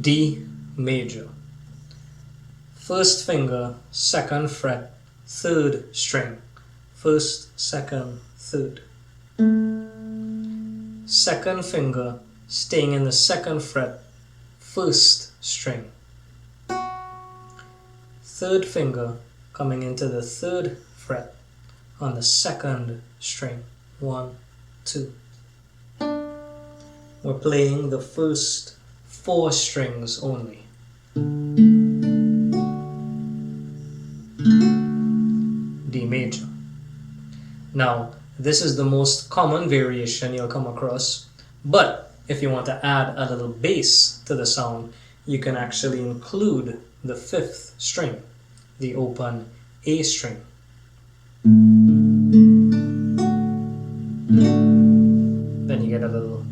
D major. First finger, second fret, third string. First, second, third. Second finger staying in the second fret, first string. Third finger coming into the third fret on the second string. 1, 2. We're playing the first 4 strings only. D major. Now, this is the most common variation you'll come across, but if you want to add a little bass to the sound, you can actually include the 5th string, the open A string. Then you get a little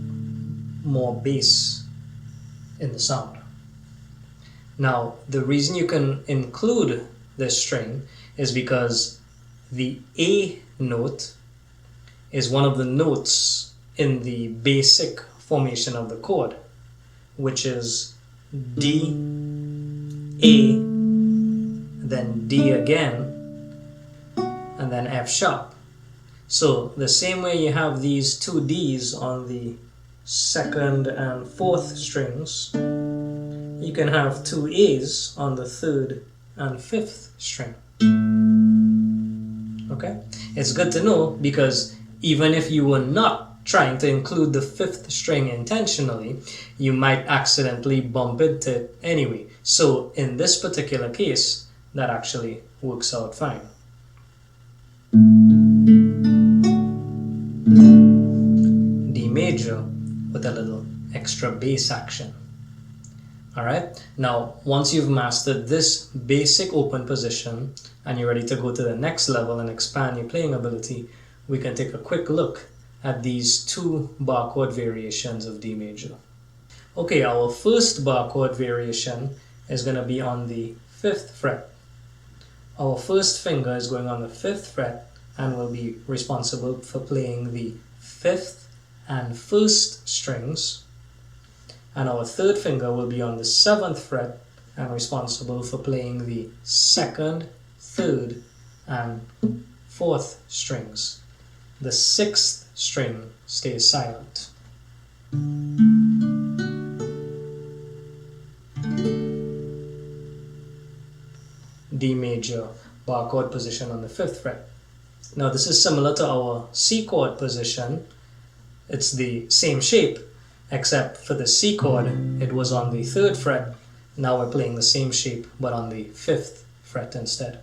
more bass in the sound. Now, the reason you can include this string is because the A note is one of the notes in the basic formation of the chord, which is D, A, then D again, and then F sharp. So the same way you have these 2 Ds on the 2nd and 4th strings, you can have 2 A's on the 3rd and 5th string. Okay? It's good to know because even if you were not trying to include the 5th string intentionally, you might accidentally bump into it anyway. So in this particular case, that actually works out fine. D major with a little extra bass action. Alright, now once you've mastered this basic open position and you're ready to go to the next level and expand your playing ability, we can take a quick look at these 2 bar chord variations of D major. Okay, our first bar chord variation is going to be on the 5th fret. Our first finger is going on the 5th fret and will be responsible for playing the 5th and 1st strings, and our third finger will be on the 7th fret and responsible for playing the 2nd, 3rd, and 4th strings. The 6th string stays silent. D major bar chord position on the 5th fret. Now this is similar to our C chord position. It's the same shape, except for the C chord it was on the 3rd fret. Now we're playing the same shape but on the 5th fret instead.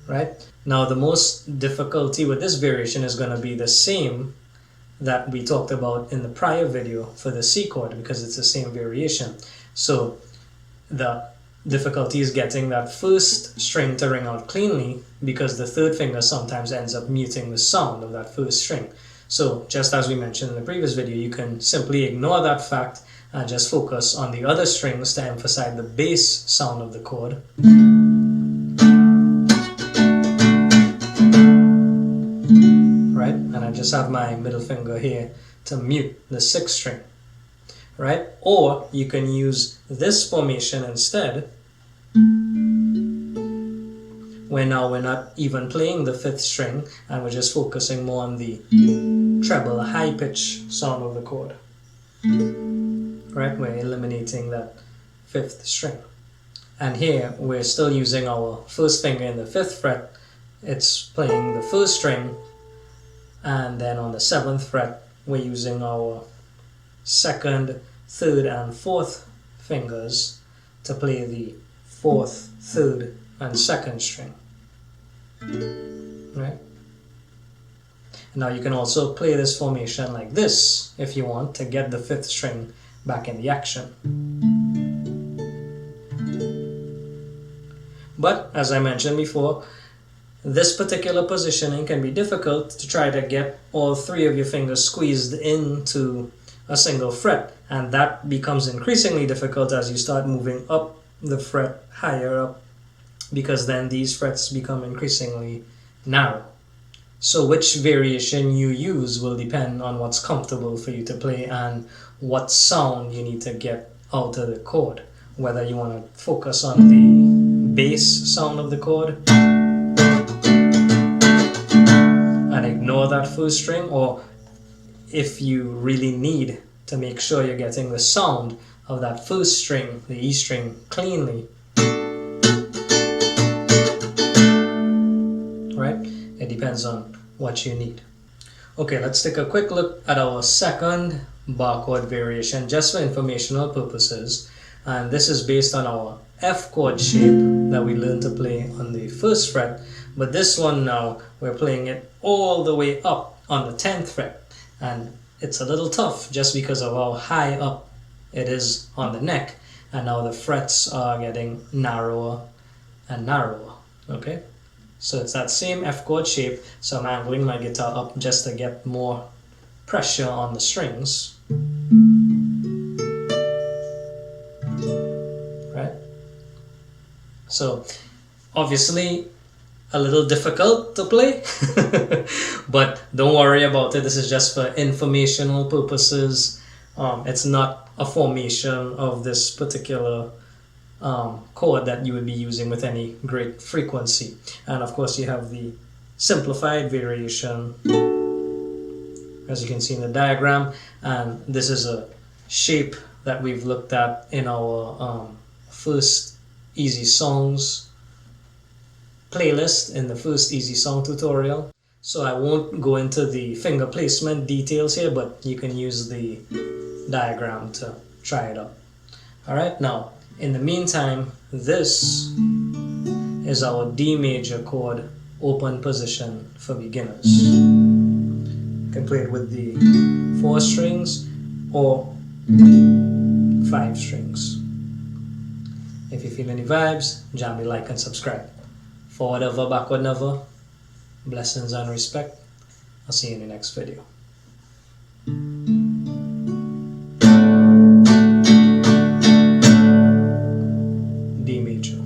Right? Now the most difficulty with this variation is going to be the same that we talked about in the prior video for the C chord, because it's the same variation. So the difficulty is getting that first string to ring out cleanly, because the 3rd finger sometimes ends up muting the sound of that first string. So just as we mentioned in the previous video, you can simply ignore that fact and just focus on the other strings to emphasize the bass sound of the chord. Right? And I just have my middle finger here to mute the 6th string. Right? Or you can use this formation instead, where now we're not even playing the 5th string and we're just focusing more on the treble, high pitch sound of the chord. Right? We're eliminating that 5th string. And here we're still using our first finger in the 5th fret. It's playing the 1st string, and then on the 7th fret we're using our 2nd, 3rd, and 4th fingers to play the 4th, 3rd, and 2nd string. Right? Now you can also play this formation like this if you want to get the 5th string back in the action. But as I mentioned before, this particular positioning can be difficult to try to get all 3 of your fingers squeezed into a single fret, and that becomes increasingly difficult as you start moving up the fret higher up, because then these frets become increasingly narrow. So which variation you use will depend on what's comfortable for you to play and what sound you need to get out of the chord. Whether you want to focus on the bass sound of the chord and ignore that first string, or if you really need to make sure you're getting the sound of that first string, the E string, cleanly. Right? It depends on what you need. Okay, let's take a quick look at our second bar chord variation just for informational purposes. And this is based on our F chord shape that we learned to play on the first fret. But this one now, we're playing it all the way up on the 10th fret. And it's a little tough just because of how high up it is on the neck. And now the frets are getting narrower and narrower. Okay? So it's that same F chord shape, so I'm angling my guitar up just to get more pressure on the strings. Right? So obviously a little difficult to play, but don't worry about it. This is just for informational purposes. It's not a formation of this particular chord that you would be using with any great frequency. And of course you have the simplified variation, as you can see in the diagram, and this is a shape that we've looked at in our first easy songs playlist, in the first easy song tutorial. So I won't go into the finger placement details here, but you can use the diagram to try it out. Alright, now in the meantime, this is our D major chord open position for beginners. You can play it with the 4 strings or 5 strings. If you feel any vibes, jam me, like and subscribe. Forward ever, backward never. Blessings and respect. I'll see you in the next video. D major.